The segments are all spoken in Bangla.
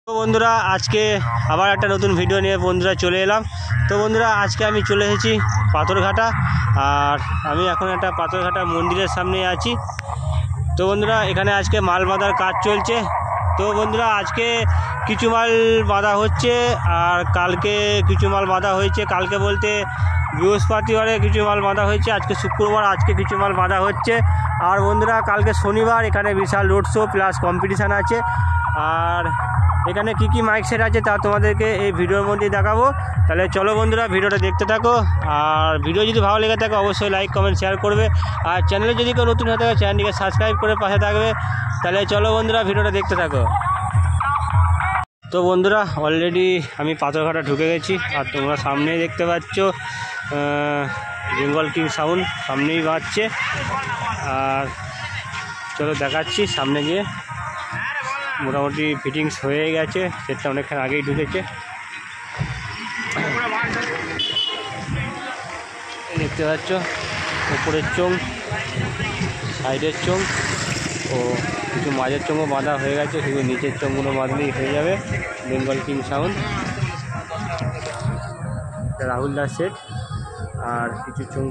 তো বন্ধুরা আজকে আবার একটা নতুন ভিডিও নিয়ে বন্ধুরা চলে এলাম। তো বন্ধুরা আজকে আমি চলে এসেছি পাথরঘাটা, আর আমি এখন একটা পাথরঘাটা মন্দিরের সামনে আছি। তো বন্ধুরা এখানে আজকে মাল বাঁধার কাজ চলছে। তো বন্ধুরা আজকে কিছু মাল বাঁধা হচ্ছে আর কালকে কিছু মাল বাঁধা হয়েছে। কালকে বলতে বৃহস্পতিবারে কিছু মাল বাঁধা হয়েছে, আজকে শুক্রবার, আজকে কিছু মাল বাঁধা হচ্ছে। আর বন্ধুরা কালকে শনিবার, এখানে বিশাল রোড শো প্লাস কম্পিটিশান আছে। আর এখানে কি কি মাইক সেট আছে তা তোমাদেরকে এই ভিডিওর মধ্যে দেখাবো। তাহলে চলো বন্ধুরা ভিডিওটা দেখতে থাকো। আর ভিডিও যদি ভালো লেগে থাকে অবশ্যই লাইক কমেন্ট শেয়ার করবে। আর চ্যানেলে যদি কেউ নতুন হয়ে থাকে চ্যানেলটিকে সাবস্ক্রাইব করে পাশে থাকবে। তাহলে চলো বন্ধুরা ভিডিওটা দেখতে থাকো। তো বন্ধুরা অলরেডি আমি পাথরঘাটা ঢুকে গেছি, আর তোমরা সামনেই দেখতে পাচ্ছ বেঙ্গল কিং সাউন্ড সামনেই বাজছে। আর চলো দেখাচ্ছি সামনে গিয়ে। মোটামুটি ফিটিংস হয়ে গেছে, সেটটা অনেকক্ষণ আগেই ঢুকেছে। দেখতে পাচ্ছ উপরের চোঙ, সাইডের চোঙ ও কিছু মাঝের চোঙও বাঁধা হয়ে গেছে, শুধু নিচের চোঙগুলো বাঁধলেই হয়ে যাবে Bengal King Sound. Rahul Das set, আর কিছু চোঙ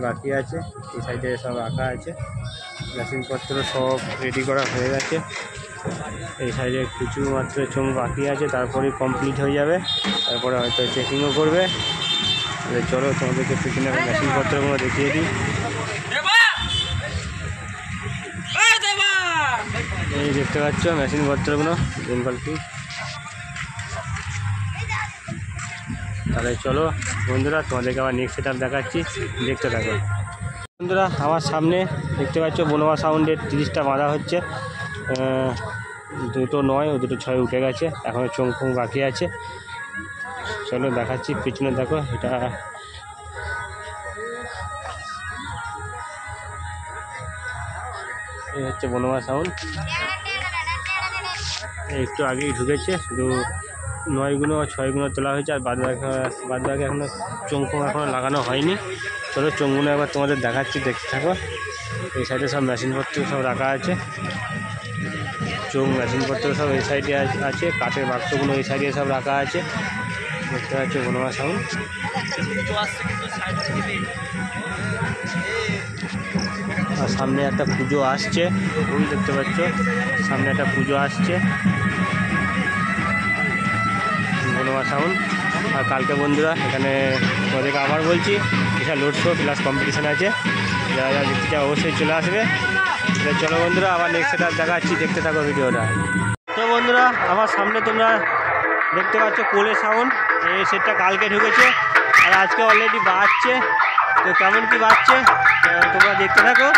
বাকি আছে, এই সাইডে সব রাখা আছে। মেশিনপত্র সব রেডি করা হয়ে গেছে। এই সাইডে কিছু মাত্র চোঙ বাকি আছে, তারপরেই কমপ্লিট হয়ে যাবে। তারপরে হয়তো চেকিংও করবে। চলো তোমাদেরকে পিছনে মেশিনপত্রগুলো দেখিয়ে দিই। এই দেখতে পাচ্ছ মেশিনপত্রগুলো বেঙ্গল কিং। তাহলে চলো বন্ধুরা তোমাদেরকে আবার নেক্সট সেট আপ দেখাচ্ছি, দেখতে থাকো। বন্ধুরা আমার সামনে দেখতে পাচ্ছ বনোয়া সাউন্ডের 30টা বাঁধা হচ্ছে। দুটো 9 ও দুটো 6 উঠে গেছে, এখনও চোঙ ফোঙ বাকি আছে। চলো দেখাচ্ছি, পিছনে দেখো। এটা এই হচ্ছে বনোয়া সাউন্ড, একটু আগেই ঢুকেছে। শুধু 9 গুণ আর 6 গুণ তোলা হয়েছে, আর বাদ বাকি এখনও চোঙ ফোঙ এখনও লাগানো হয়নি। চলো চোঙগুলো একবার তোমাদের দেখাচ্ছি, দেখতে থাকো। এই সাইডে সব মেশিনপত্র সব রাখা আছে, চোঙ মেশিনপত্র সব এই সাইডে আছে। কাঠের বাক্সগুলো এই সাইডে সব রাখা আছে। দেখতে পাচ্ছ বনোয়া সাউন্ড। আর সামনে একটা পুজো আসছে, ওই দেখতে পাচ্ছ সামনে একটা পুজো আসছে, বনোয়া সাউন্ড। আর কালকে বন্ধুরা এখানে তোমাদেরকে আবার বলছি বিশাল রোড শো প্লাস কম্পিটিশান আছে, যারা যারা দেখতে চাও অবশ্যই চলে আসবে। চলো বন্ধুরা আবার নেক্সট সেট আপ দেখাচ্ছি, দেখতে থাকো ভিডিওটা। তো বন্ধুরা আমার সামনে তোমরা দেখতে পাচ্ছ কোলে সাউন্ড। এই সেটটা কালকে ঢুকেছে আর আজকে অলরেডি বাজছে। তো কেমন কি বাজছে তোমরা দেখতে থাকো।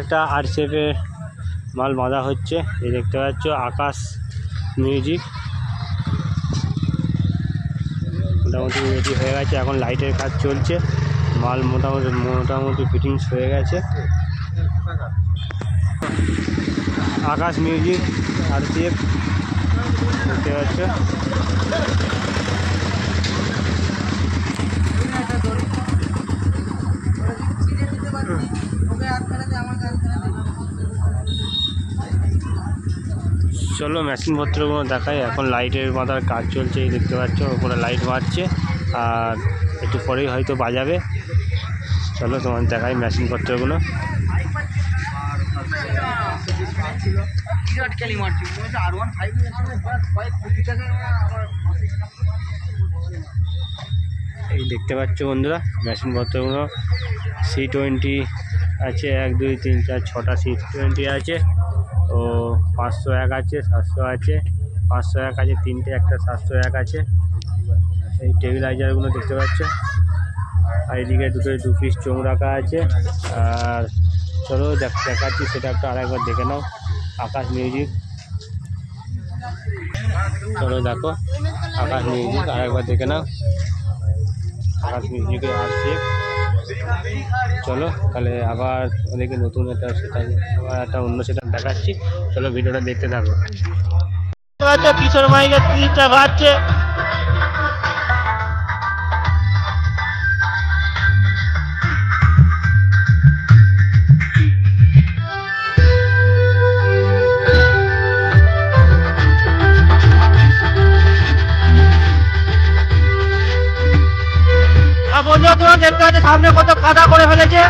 একটা আরসিএফের মাল বাঁধা হচ্ছে। এই দেখতে পাচ্ছ আকাশ মিউজিক মোটামুটি রেডি হয়ে গেছে, এখন লাইটের কাজ চলছে। মাল মোটামুটি ফিটিংস হয়ে গেছে। আকাশ মিউজিক আরসিএফ দেখতে পাচ্ছ। চলো মেশিন পত্রগুলো দেখাই। এখন লাইটের মাথার কাজ চলছে, এই দেখতে পাচ্ছ ওপরে লাইট মারছে, আর একটু পরেই হয়তো বাজাবে। চলো তোমার দেখাই মেশিন পত্রগুলো। এই দেখতে পাচ্ছ বন্ধুরা মেশিন পত্রগুলো। C20 আছে, 1 2 3 4 6টা C20 আছে, ও 501 আছে, 700 আছে, 501 আছে, 3টে, একটা 701 আছে। এই টেবিলাইজারগুলো দেখতে পাচ্ছ, আর এদিকে 2 পিস চোঙ রাখা আছে। আর চলো দেখাচ্ছি সেটা একটা আরেকবার দেখে নাও। আকাশ মিউজিক, চলো দেখো আকাশ মিউজিক আরেকবার দেখে নাও। আকাশ মিউজিকের আরসিএফ। চলো তাহলে আবার ওদেরকে নতুন একটা অন্য সেটা দেখাচ্ছি। চলো ভিডিওটা দেখতে থাকো। পিছন মাইকের 3টা বাজছে। বন্ধুরা দেখতে পাচ্ছি সামনে কত কাদা করে ফেলেছে।